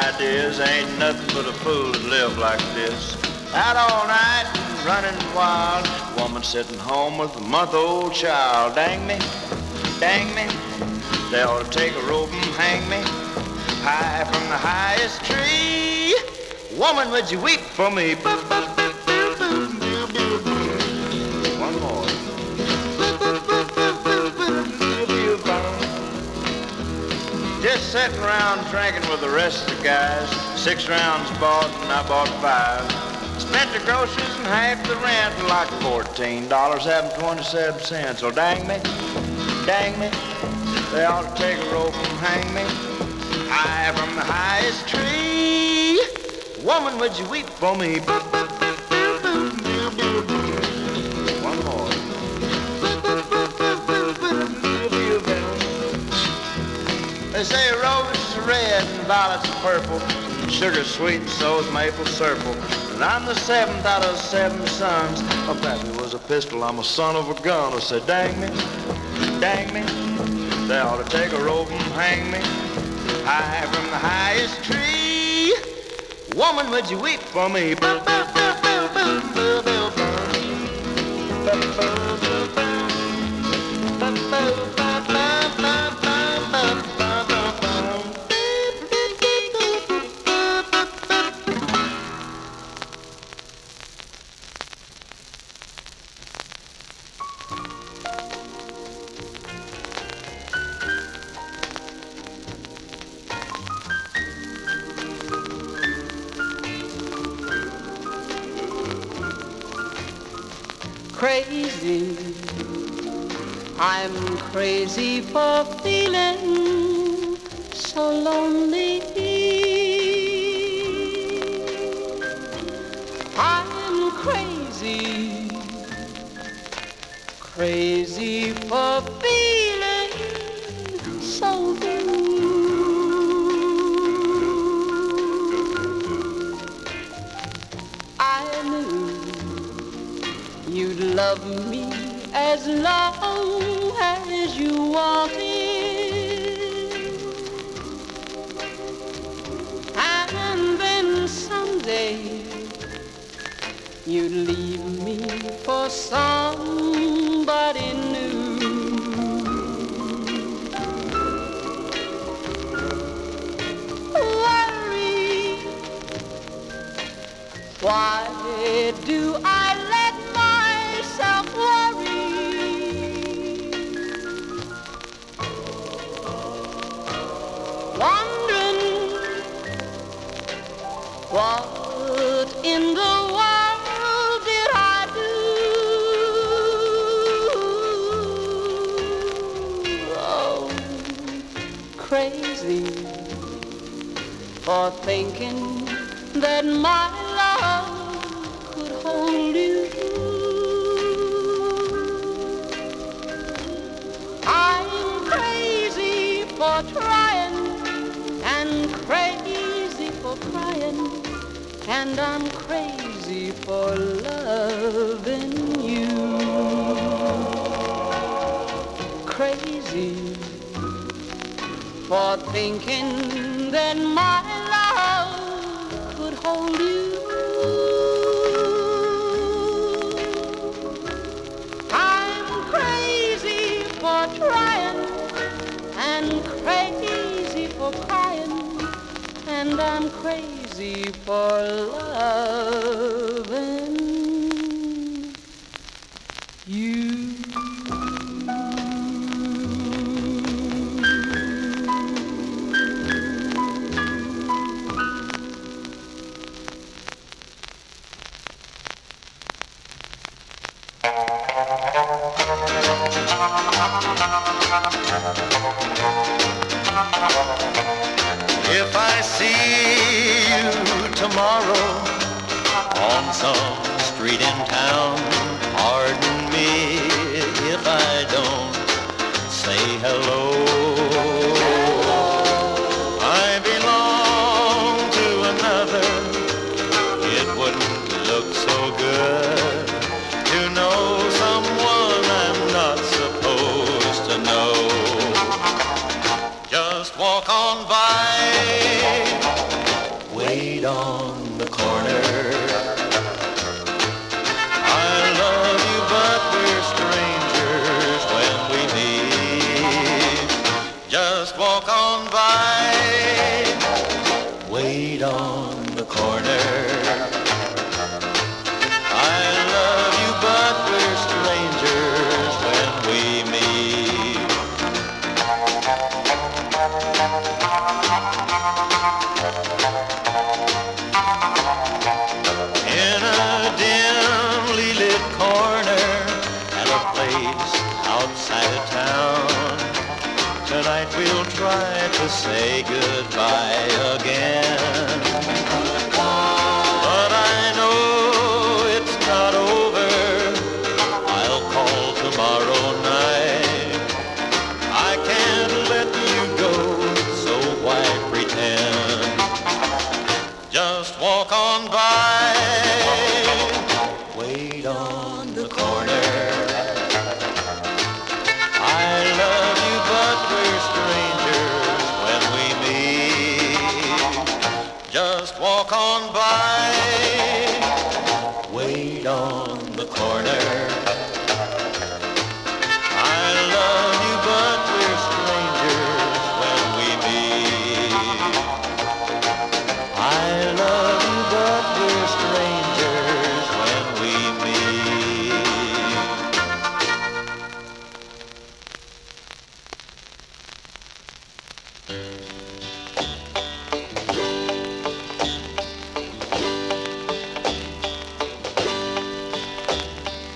ideas. Ain't nothing but a fool to live like this. Out all night, running wild. Woman sitting home with a month-old child. Dang me, they ought to take a rope and hang me high from the highest tree. Woman, would you weep for me? One more. Just sitting around drinking with the rest of the guys. 6 rounds bought and I bought 5. Spent the groceries and half the rent, like $14 having 27 cents. So dang me, they ought to take a rope and hang me high from the highest tree. Woman, would you weep for me? One more. They say roses are red and violets are purple, and sugar's sweet and so's maple syrup. And I'm the 7th out of 7 sons. My pappy was a pistol, I'm a son of a gun. I said, dang me, they ought to take a rope and hang me high from the highest tree. Woman, would you weep for me? Crazy, I'm crazy for feeling so lonely. I'm crazy, crazy for feeling so blue. I knew you'd love me as long as you wanted, and then someday you'd leave me for somebody new. Worry, why do I let myself worry? Wondering what in the world did I do? Oh, crazy for thinking that my love could hold you. I'm crazy for trying and crazy for crying, and I'm crazy for loving you. Crazy for thinking that my love could hold you. I'm crazy for trying and crazy for crying, and I'm crazy for loving you. If I see you tomorrow on some street in town, pardon me if I don't say hello. I belong to another. It wouldn't look so good to know someone I'm not supposed to know. Just walk on by wait on the corner. I love you, but we're strangers when we meet. Just walk on by, wait on the corner. I love you, but we're strangers when we meet. In a dimly lit corner at a place outside of town, tonight we'll try to say goodbye again. But I know it's not over. I'll call tomorrow night. I can't let you go, so why pretend? Just walk on by, wait on the corner. I love you, but we're strangers when we meet. Just walk on by, wait on the corner. I love you, but we're strangers when we meet. I love you, but we're strangers when we meet.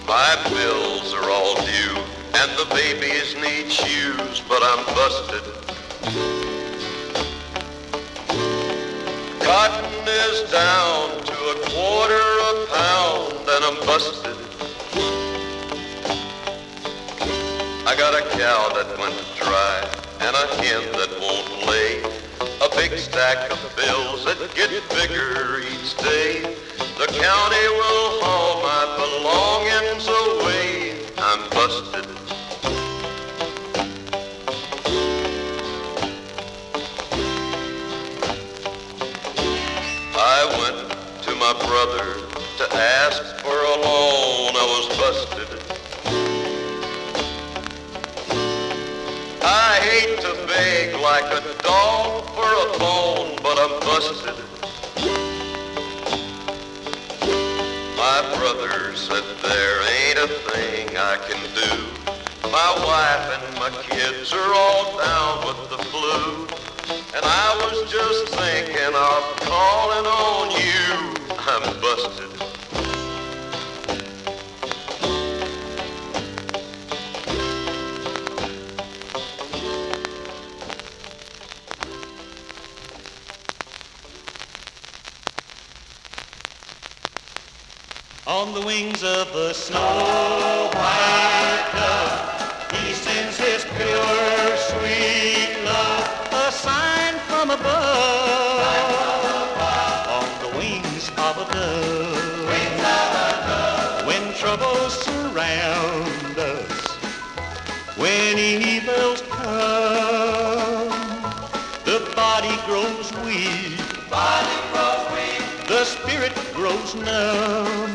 My bills are all due, and the babies need shoes, but I'm busted. Cotton is down to $1/4 pound, and I'm busted. I got a cow that went dry, and a hen that won't lay. A big stack of bills that get bigger each day. The county will haul my belongings away. I'm busted. I went to my brother to ask for a loan. I was busted. I hate to beg like a dog for a bone, but I'm busted. My brother said there ain't a thing I can do. My wife and my kids are all down with the flu. And I was just thinking of calling on you. I'm busted. On the wings of the snow white dove, he sends his pure, sweet love, a sign from above. On the wings of a dove, when troubles surround us, when evils come, the body grows weak. The spirit grows numb.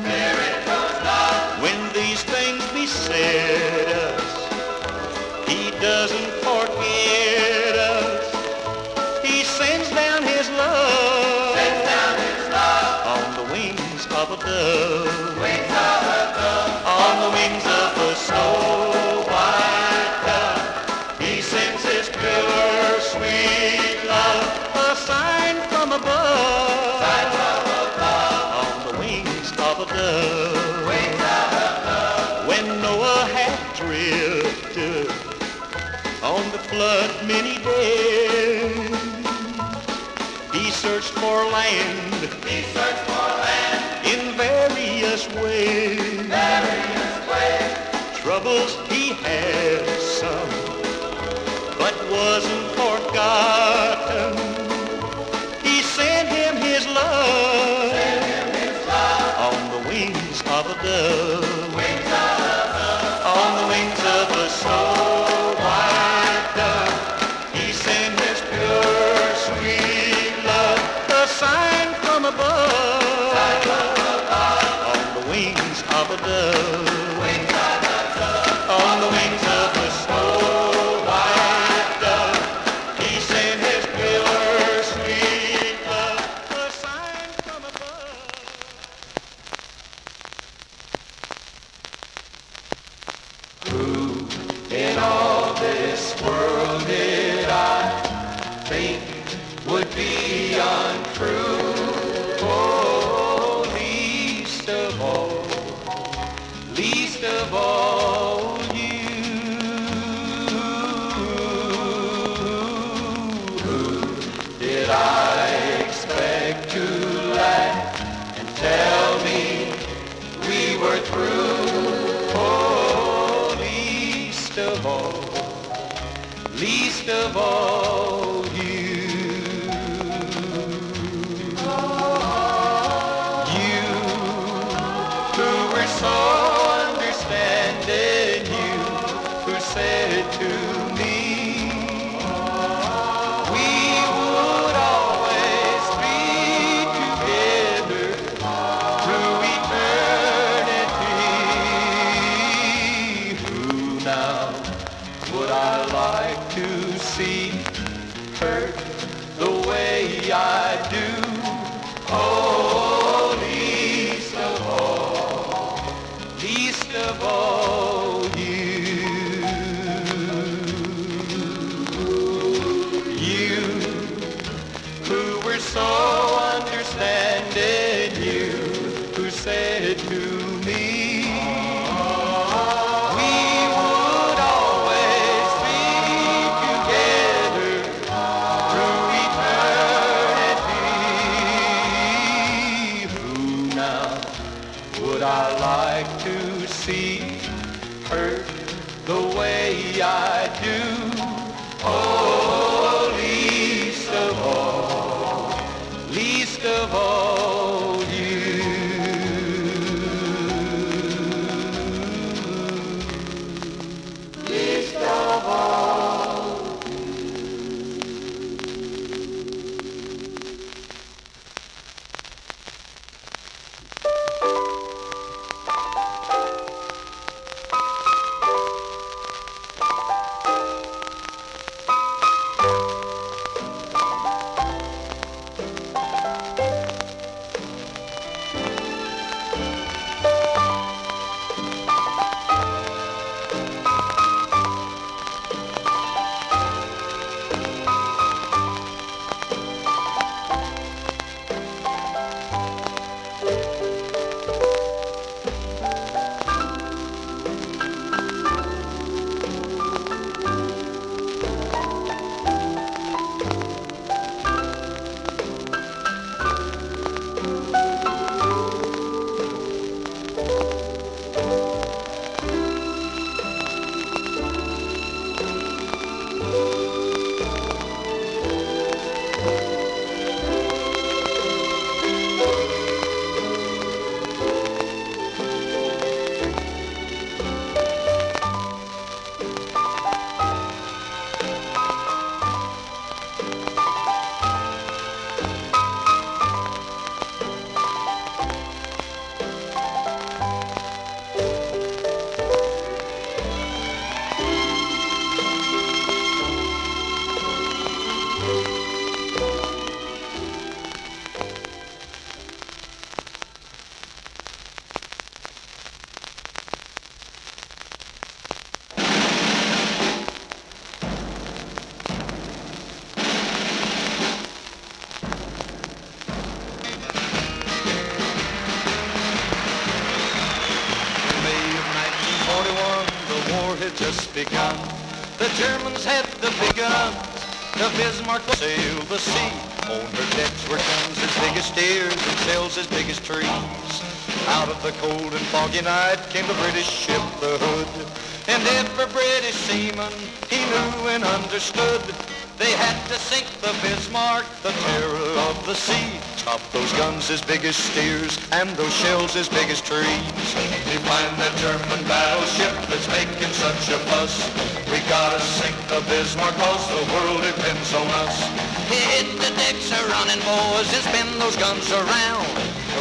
When these things beset us, he doesn't forget us. He sends down his love, on the wings of a dove. On the wings of a snow white dove, he sends his pure, sweet love, a sign from above. When Noah had drifted on the flood many days, he searched for land in various ways. Troubles he had some, but wasn't forgotten. He sent him his love, on the wings of a dove. On the wings of a snow white dove, he sent his pure, sweet love, a sign from of a dove. On the wings of the snow white dove, he sent his pillar sweet love, a sign from above. Who in all this world did I think would be untrue? Oh, least of all you. Who did I expect to laugh and tell me we were through? Oh, least of all you. You who were so understanding, you who said to me we would always be together through eternity. Who now would I like to see hurt the way I do? Oh, least of all you. You who were so understanding, you who said to me we would always be together through eternity. Who now would I like to see hurt the way I do? Oh, least of all you. Least of all. Just begun. The Germans had the big guns. The Bismarck sailed the sea. On her decks were guns as big as steers and sails as big as trees. Out of the cold and foggy night came the British ship, the Hood. And every British seaman, he knew and understood. They had to sink the Bismarck, the terror of the sea. Stop those guns as big as steers and those shells as big as trees. You find that German battleship that's making such a fuss. We gotta sink the Bismarck 'cause the world depends on us. Hit the decks a running, boys, and spin those guns around.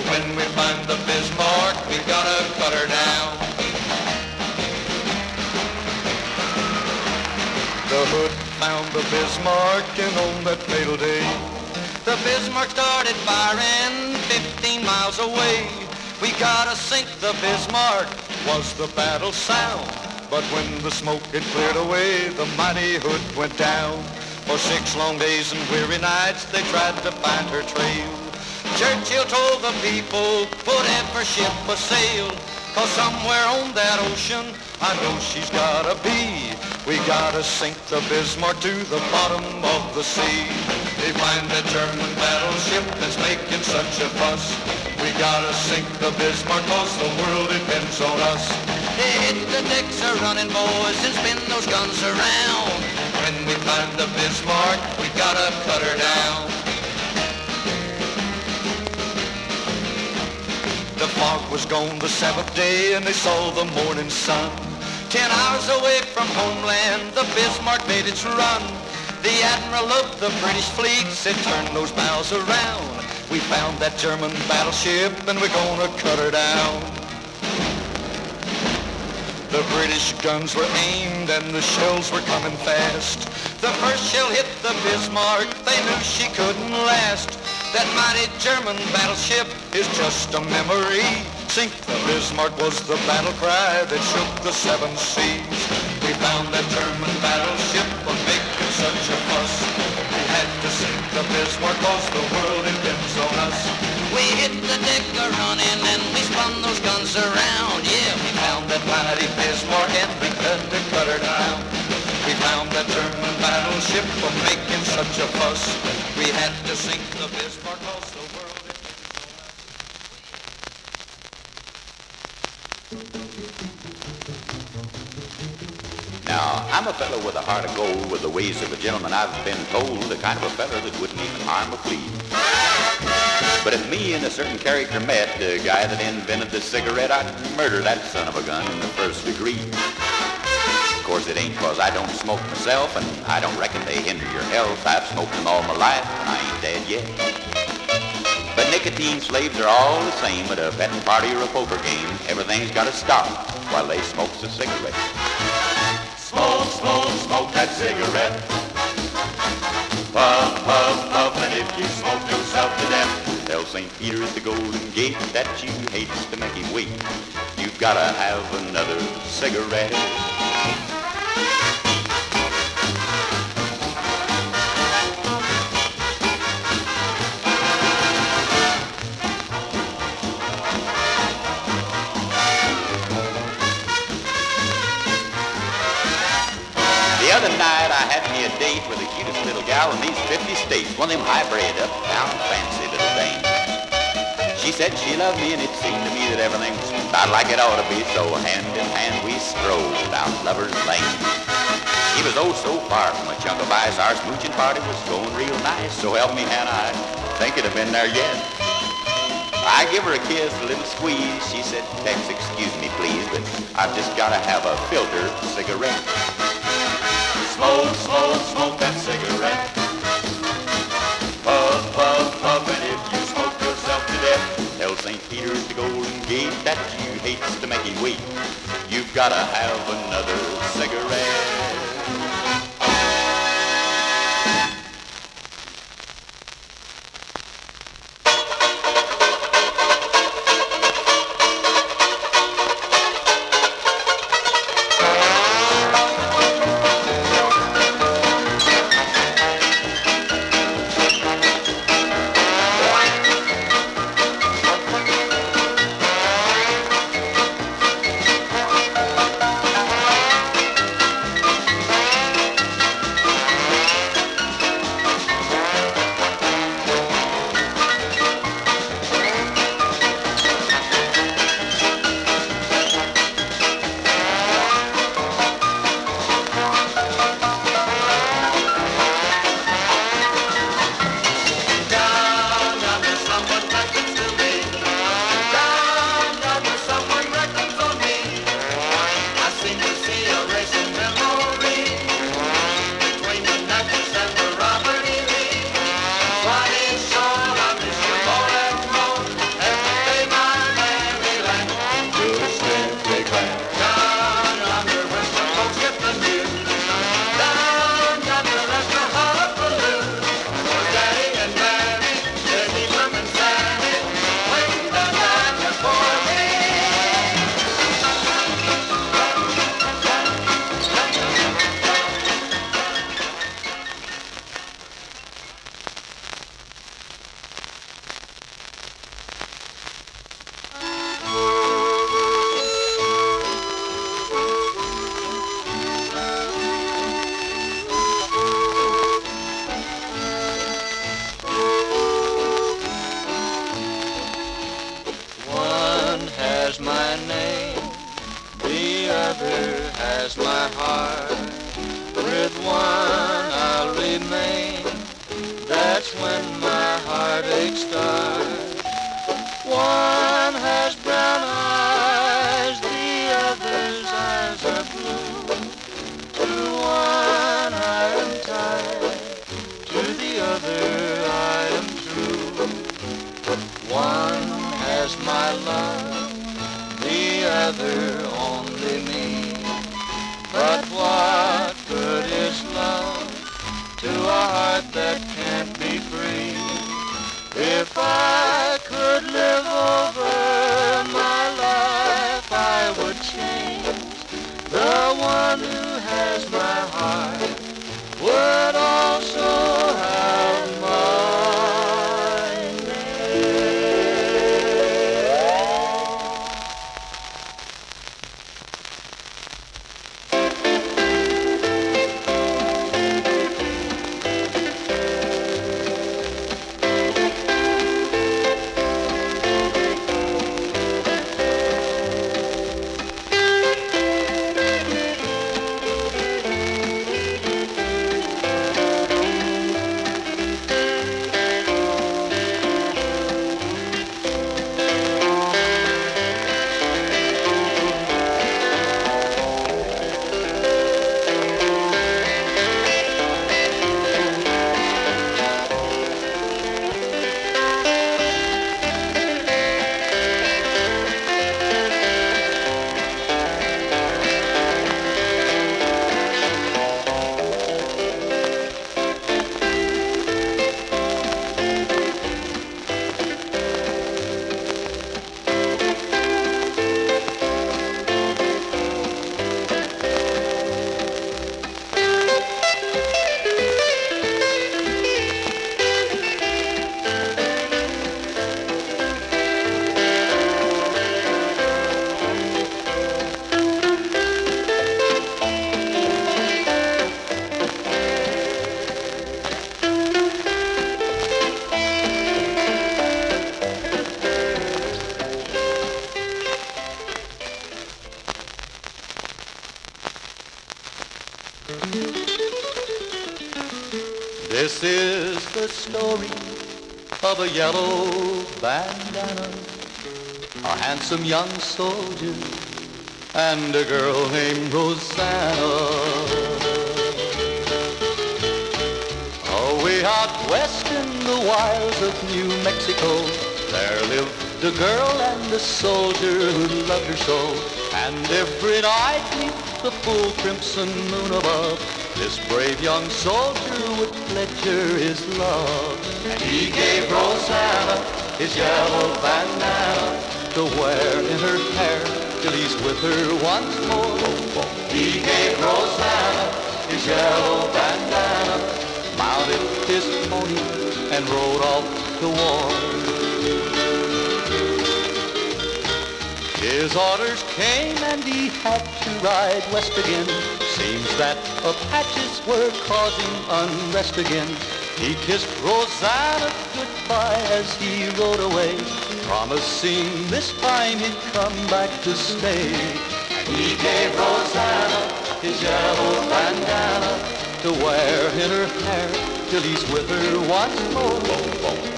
When we find the Bismarck, we gotta cut her down. The hood found the Bismarck, and on that fatal day, the Bismarck started firing 15 miles away. We gotta sink the Bismarck, was the battle sound. But when the smoke had cleared away, the mighty hood went down. For 6 long days and weary nights, they tried to find her trail. Churchill told the people, put every ship a sail, 'cause somewhere on that ocean, I know she's gotta be. We gotta sink the Bismarck to the bottom of the sea. They find that German battleship that's making such a fuss. We gotta sink the Bismarck 'cause the world depends on us. Hit the decks a running, boys, and spin those guns around. When we find the Bismarck, we gotta cut her down. The fog was gone the 7th day, and they saw the morning sun. 10 hours away from homeland, the Bismarck made its run. The admiral of the British fleet said, turn those bows around. We found that German battleship, and we're gonna cut her down. The British guns were aimed, and the shells were coming fast. The first shell hit the Bismarck, they knew she couldn't last. That mighty German battleship is just a memory. Sink the Bismarck was the battle cry that shook the 7 seas. We found that German battleship was making such a fuss. We had to sink the Bismarck 'cause the world depends on us. We hit the deck a-running and we spun those guns around. Yeah, we found that mighty Bismarck and we had to cut her down. We found that German battleship was making such a fuss. We had to sink the Bismarck 'cause the world Now, I'm a fellow with a heart of gold, with the ways of a gentleman, I've been told, the kind of a fellow that wouldn't even harm a flea. But if me and a certain character met, the guy that invented the cigarette, I'd murder that son of a gun in the first degree. Of course, it ain't 'cause I don't smoke myself, and I don't reckon they hinder your health. I've smoked them all my life, and I ain't dead yet. But nicotine slaves are all the same at a betting party or a poker game. Everything's got to stop while they smokes a cigarette. Smoke, smoke, smoke that cigarette. Puff, puff, puff, and if you smoke yourself to death, tell St. Peter at the Golden Gate that you hates to make him wait. You've got to have another cigarette. The other night I had me a date with the cutest little gal in these 50 states, one of them high-bred, uptown, fancy little dames. She said she loved me, and it seemed to me that everything was about like it ought to be, so hand in hand we strolled down Lover's Lane. She was oh so far from a chunk of ice, our smooching party was going real nice, so help me Hannah, I think it'd have been there yet. I give her a kiss, a little squeeze, she said, Tex, excuse me please, but I've just got to have a filter cigarette. Smoke, smoke, smoke that cigarette. Puff, puff, puff, and if you smoke yourself to death, tell St. Peter at the Golden Gate that you hates to make him wait. You've got to have another cigarette. has my heart. With one I'll remain. That's when my heartache starts. One has brown eyes, the other's eyes are blue. To one I am tied, to the other I am true. One has my love, the other only me. But what good is love to a heart that can't be free? If I could live over my life, I would change. The one who has my heart would also have my name. This is the story of a yellow bandana, a handsome young soldier, and a girl named Rosanna. Away out west in the wilds of New Mexico, there lived a girl and a soldier who loved her so. And every night neath the full crimson moon above, this brave young soldier would pledge her his love. And he gave Rosanna his yellow bandana to wear in her hair till he's with her once more. He gave Rosanna his yellow bandana, mounted his pony and rode off to war. His orders came and he had to ride west again. Seems that Apaches were causing unrest again. He kissed Rosanna goodbye as he rode away, promising this time he'd come back to stay. And he gave Rosanna his yellow bandana to wear in her hair till he's with her once more.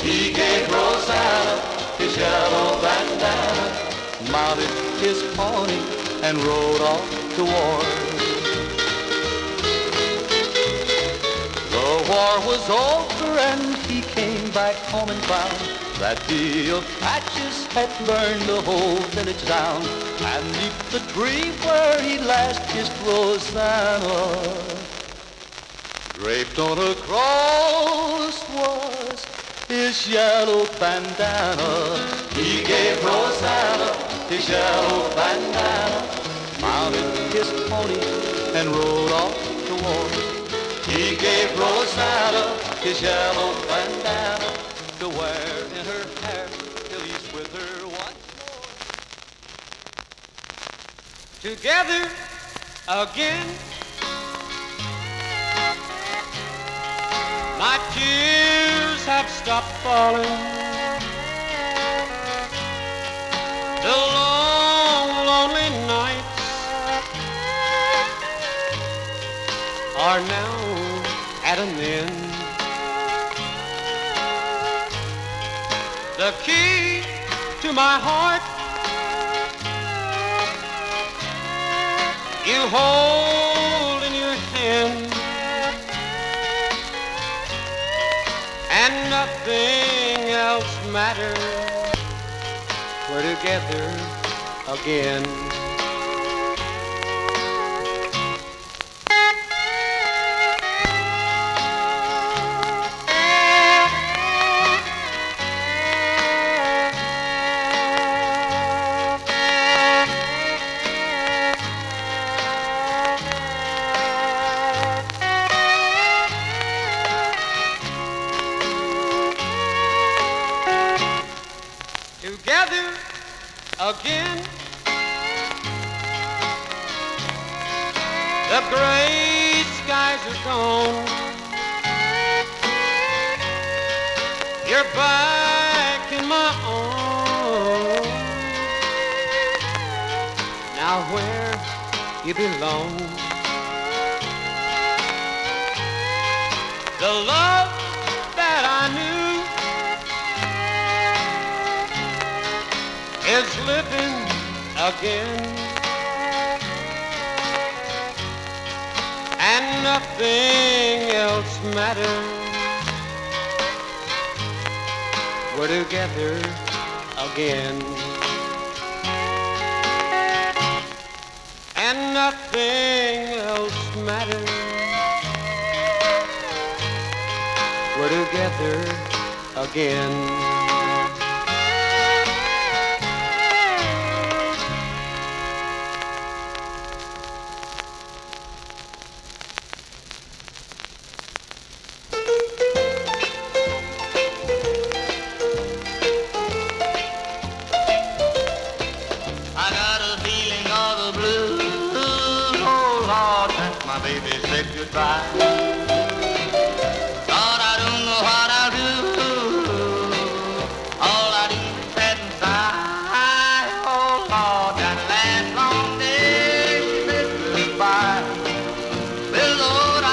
He gave Rosanna his yellow bandana, mounted his pony and rode off to war. The war was over and he came back home and found that the Apaches had burned the whole village down. And neath the tree where he last kissed Rosanna, draped on a cross was his yellow bandana. He gave Rosanna his yellow bandana, mounted his pony and rode off to war. He gave Rosanna his yellow bandana to wear in her hair till he's with her once more. Together again, my tears have stopped falling. The long, lonely nights and then the key to my heart you hold in your hand, and nothing else matters. We're together again. Together again. The gray skies are gone. You're back in my arms. Now where you belong. The love that I knew is living again, and nothing else matters. We're together again, and nothing else matters. We're together again. Baby said goodbye. Thought I don't know what I'll do. All I do is sit and sigh. Oh Lord, that last long day she said goodbye. Well Lord, I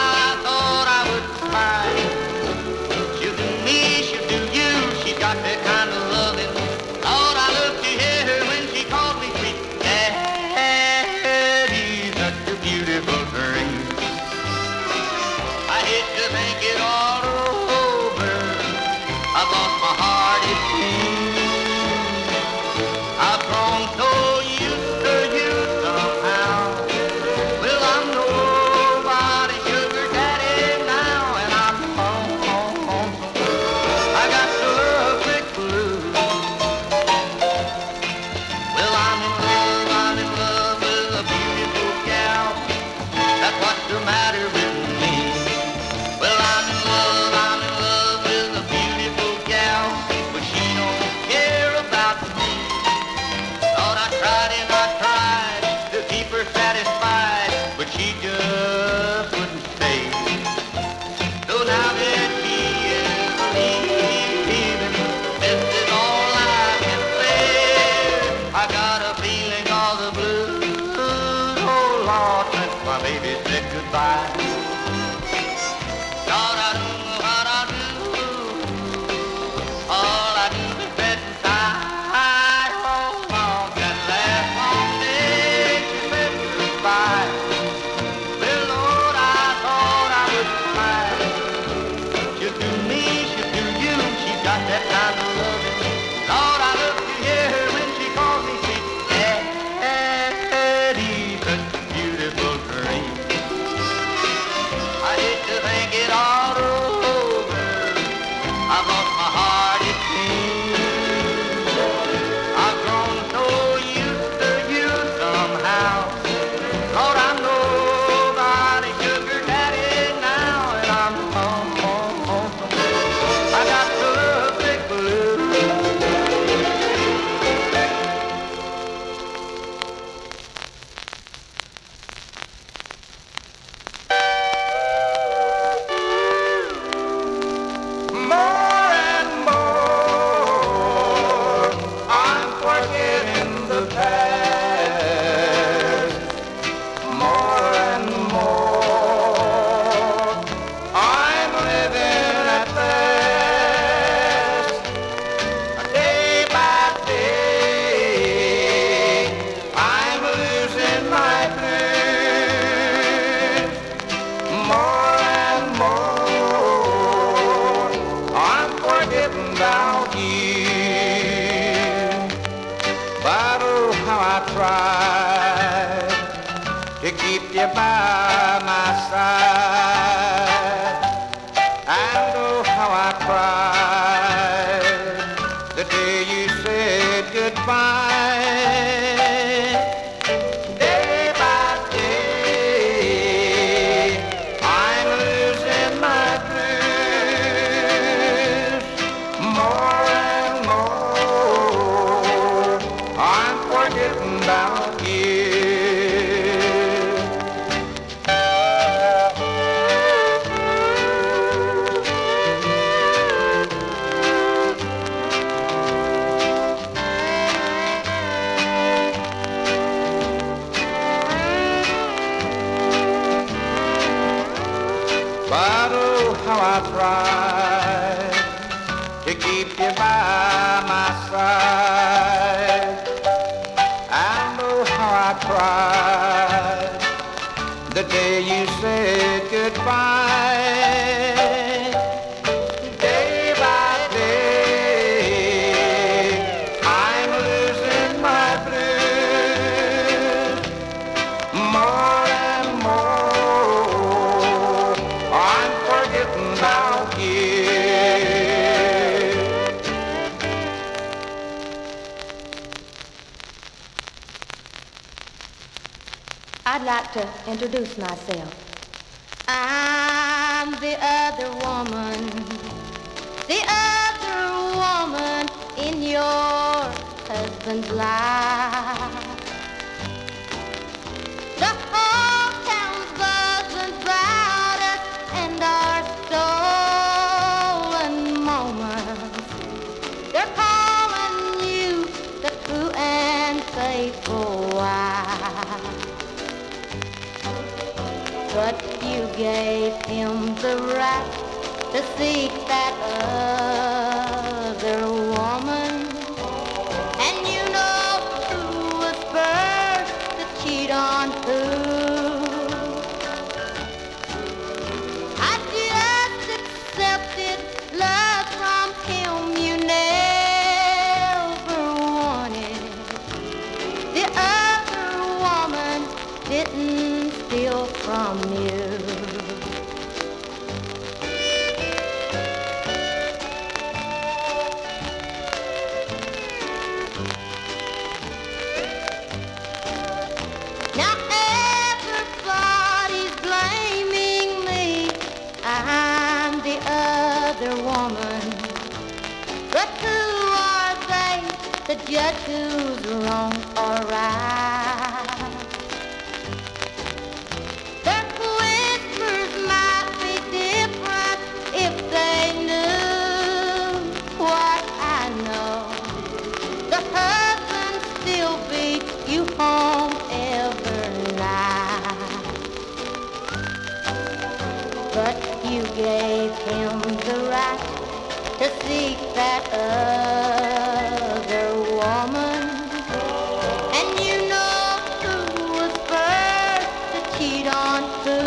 thought I would cry. She'll do me, she'll do you. She's got that kind of loving. Lord, I love to hear her when she calls me sweet Daddy. Such a beautiful dream. I hate to think it all over. I've lost my heart, it seems. I've grown so used to you somehow. Well, I'm nobody's sugar daddy now, and I'm home. I got the love sick blues. Well, I'm in love with a beautiful gal. That's what's the matter with me. Well, I'm in love with a beautiful gal, but she don't care about me. Thought I tried to keep her satisfied, but she just wouldn't stay. So now that she is leaving, this is all I can say. I got a feeling all the blues, oh Lord, since my baby said goodbye. Lord, I don't know what I'll do. All I do is sit and sigh. Oh, Lord, that last long day she said goodbye. Well, Lord, I thought I would cry. She'll do me, she'll do you. She's got that kind of loving. Lord, I love to hear her when she calls me sweet Daddy. Such a beautiful dream. you by my side. And oh, how I cried the day you said goodbye. Day by day, I'm losing my blues. More and more, I'm forgetting about you. But oh, how I tried to keep you by my side. And oh, how I cried the day you said goodbye. Day by day, I'm losing my blues. More and more, I'm forgetting about you. I'd like to introduce myself. I'm the other woman in your husband's life. The whole town's buzzing about us and our stolen moments. They're calling you the true and faithful wife. But you gave him the right to seek that other woman. And you know who was first to cheat on who. I just accepted love from him you never wanted. The other woman didn't steal from you. Now everybody's blaming me. I'm the other woman. But who are they to judge who's wrong or right? Their whispers might be different if they knew what I know. The husband still beats you home every night. But you gave him the right to seek that other woman. And you know who was first to cheat on who.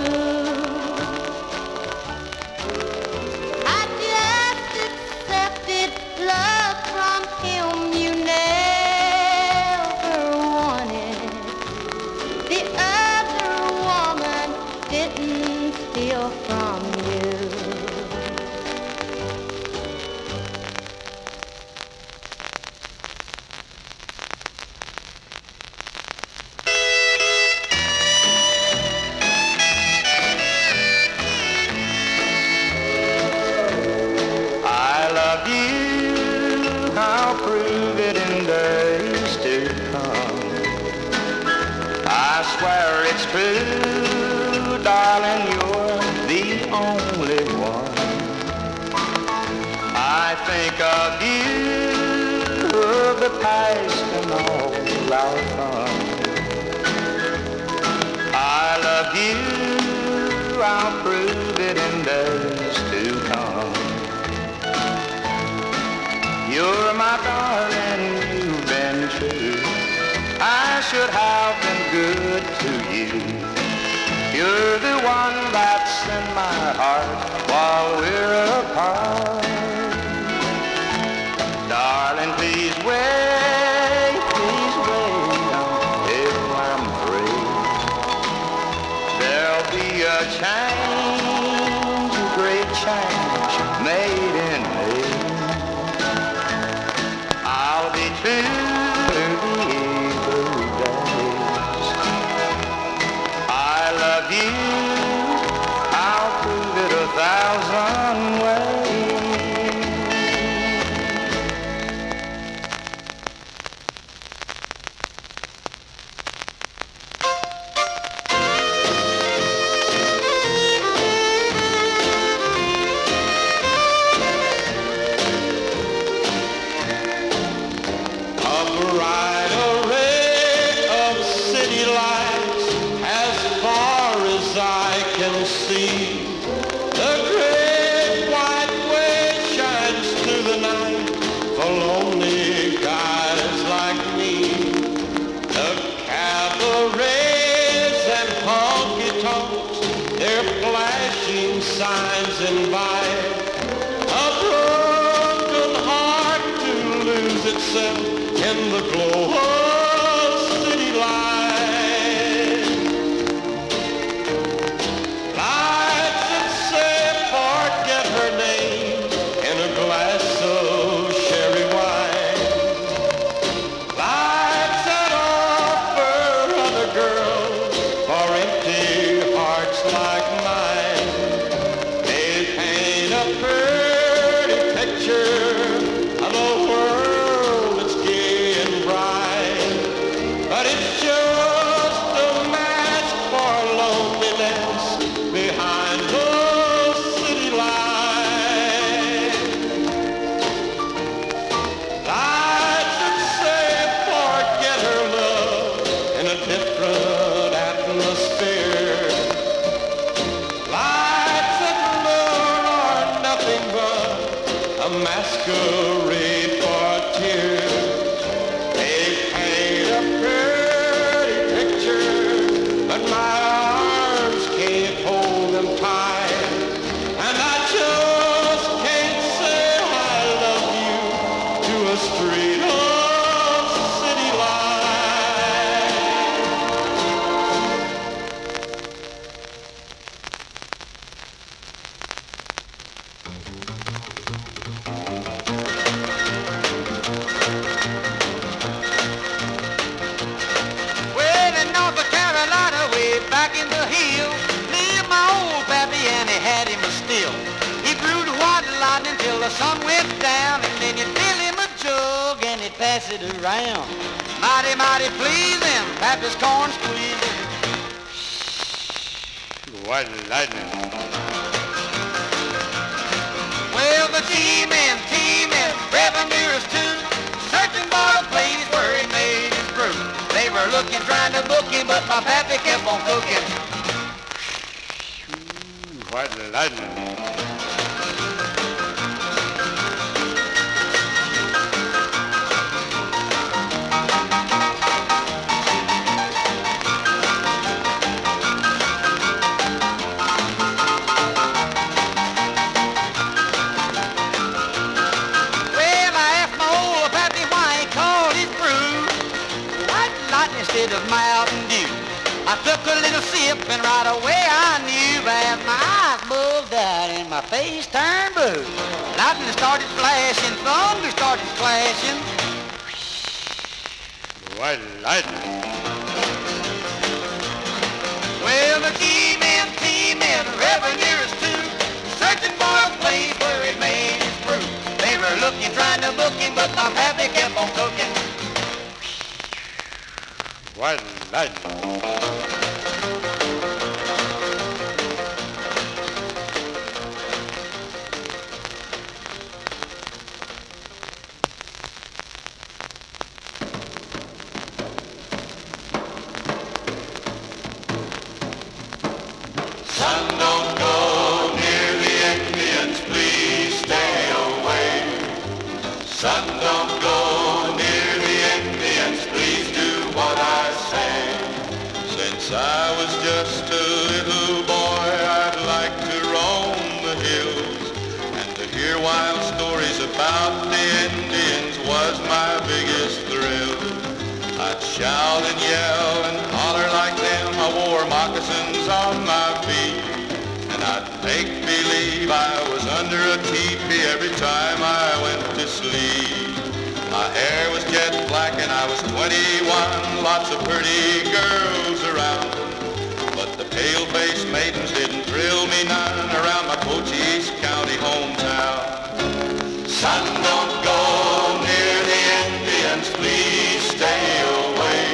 I just accepted love from him you never wanted. The other woman didn't steal from you. I love you, I'll prove it in days to come. I swear it's true, darling, you're the only one. I think of you, of the past and all our fun. I love you, I'll prove it in days to come. You're my darling, you've been true. I should have been good to you. You're the one that's in my heart while we're apart. Darling, please wait until I'm free. I'll be true to these blue days. I love you, I'll prove it 1,000 ways. Signs invite a broken heart to lose itself in the glow of city lights. Lights that say forget her name in a glass of sherry wine. Lights that offer other girls for empty hearts like mine. Masquerade for tears. They paint a pretty picture, but my arms can't hold them tight. And I just can't say I love you to a street of city back in the hills, lived my old pappy and he had him a still. He grew to white lightning till the sun went down, and then you'd fill him a jug and he'd pass it around. Mighty, mighty pleasing, pappy's corn squeezing. White lightning. Well, the teamen, revenuers too, searching for a place where he made his brew. They were looking, trying to book him, but my pappy kept on cooking. White lightning. Instead of Mountain Dew, I took a little sip and right away I knew that my eyes bugged out and my face turned blue. Lightning started flashing, thunder started clashing. White lightning. Well, the teamen, revenuers too, searching for a place where he made his brew. They were looking, trying to book him, but my pappy kept on cooking. White lightning. Son, don't go near the Indians, please stay away. Son, don't go near the Indians, please do what I say. Since I was just a little boy, I'd like to roam the hills, and to hear wild stories about the Indians was my biggest thrill. I'd shout and yell and holler like them. I wore moccasins on my feet, and I'd make believe I was under a teepee every time I went to sleep. My hair was jet black and I was 21, lots of pretty girls around. But the pale-faced maidens didn't thrill me none around my Cochise County hometown. Son, don't go near the Indians, please stay away.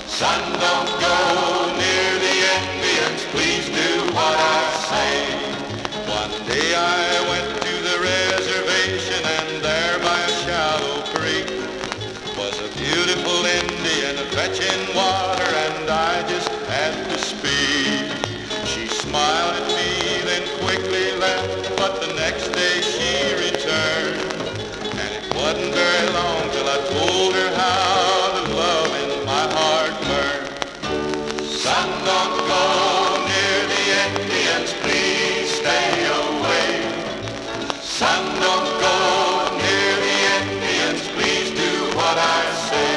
Son, don't go near the Indians, please do what I say. One day I went to the reservation and there by a shallow creek was a beautiful Indian fetching water and I just had to speak. She smiled at me then quickly left, but the next day she returned. And it wasn't very long till I told her how the love in my heart burned. Son, don't go near the Indians, please stay away. Son, don't go near the Indians, please do what I say.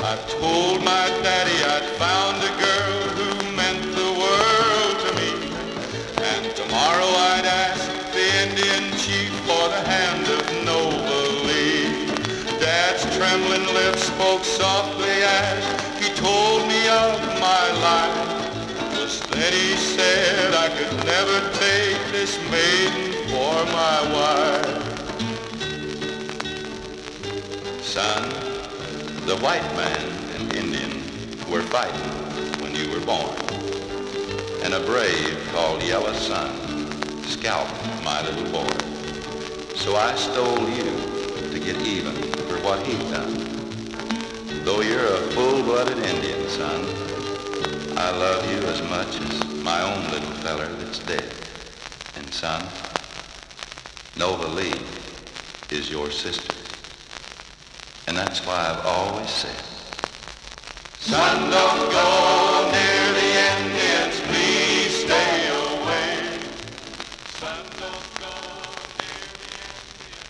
I told my daddy I'd found a girl who meant the world to me, and tomorrow I'd ask the Indian chief for the hand of Noble Lee. Dad's trembling lips spoke softly as he told me of my life. Just then he said I could never take this maiden for my wife. Son, the white man and Indian were fighting when you were born, and a brave called Yellow Sun scalped my little boy. So I stole you to get even for what he'd done. Though you're a full-blooded Indian, son, I love you as much as my own little feller that's dead. And son, Nova Lee is your sister. And that's why I've always said, son, don't go near the Indians, please stay away. Son, don't go near the Indians.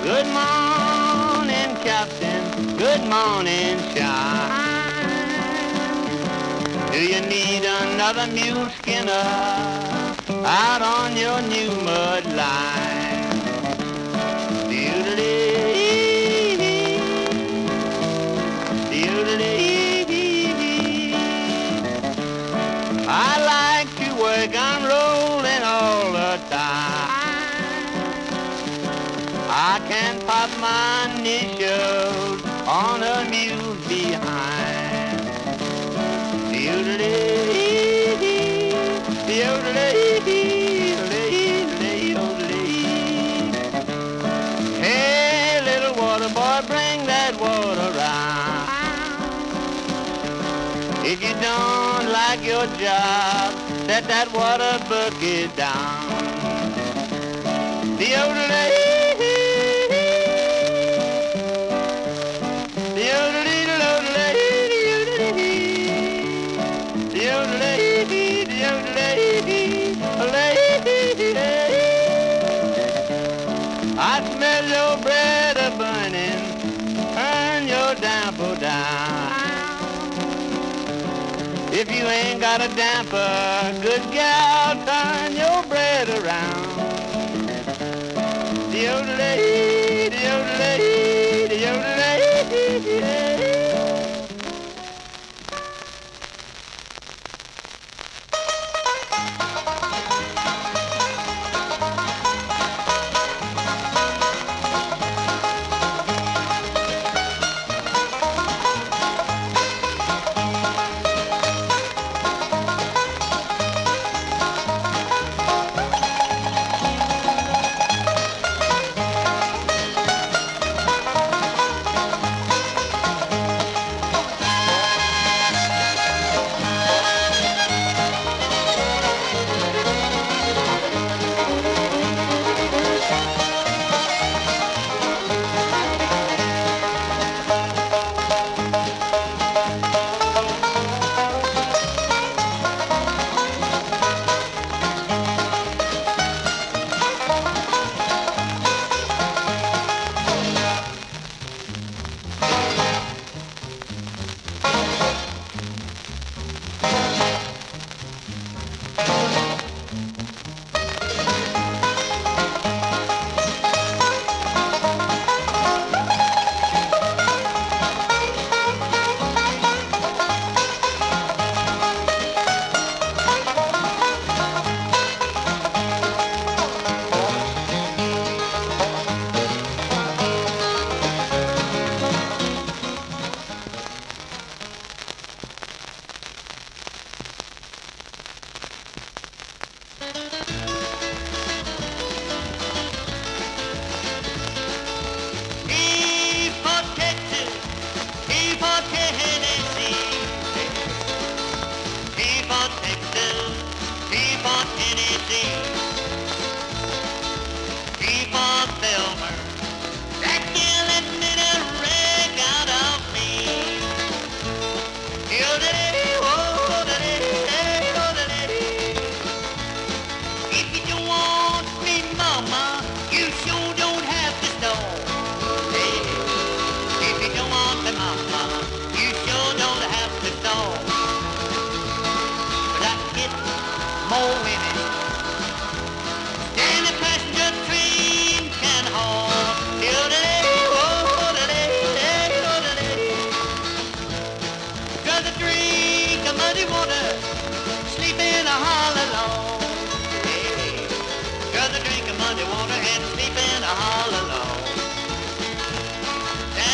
Good morning, Captain. Good morning, Shine. Do you need another mule skinner out on your new mud line? Doodle-dee, doodle-dee. I like to work on rolling all the time. I can pop my initials on a mule behind. Doodle-dee, doodle-dee, doodle-dee. Hey, little water boy, bring that water round. If you don't like your job, set that water bucket down. Doodle-dee. I smell your bread a burning, turn your damper down. If you ain't got a damper, good gal, turn your bread around. Deodorate, deodorate, deodorate.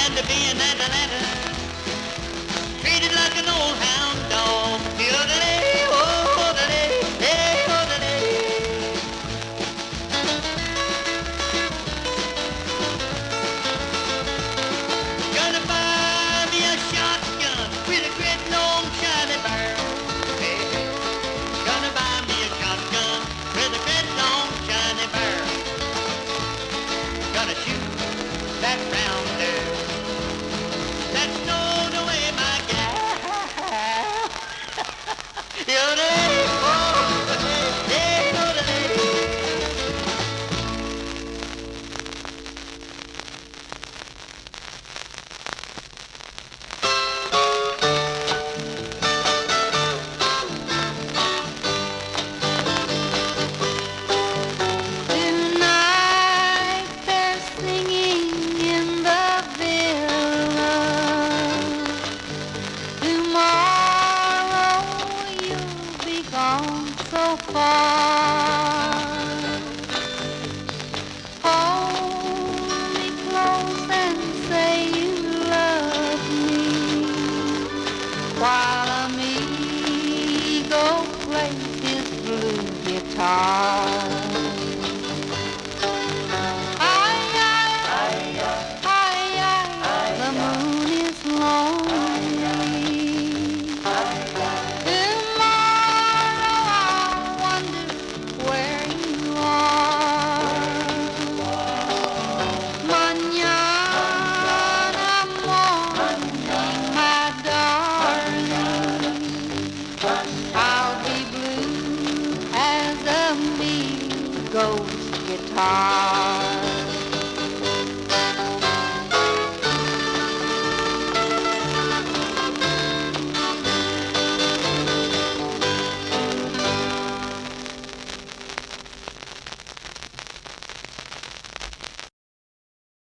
And to be in Atlanta, treated like an old hound dog. Yodelay, oh, yodelay, hey, yodelay. Gonna buy me a shotgun with a great long shiny barrel. Hey, hey. Gonna buy me a shotgun with a great long shiny barrel. Gonna shoot that round there. That's stowed away my gal. Yodelay, oh, yodelay, hey, yodelay. Tonight they're singing in the villa. Tomorrow you'll be gone so far. Hold me close and say you love me while amigo plays his blue guitar. The moon is lonely. Tomorrow I'll wonder where you are. Mañana morning, my darling, I'll be blue as a amigo's guitar.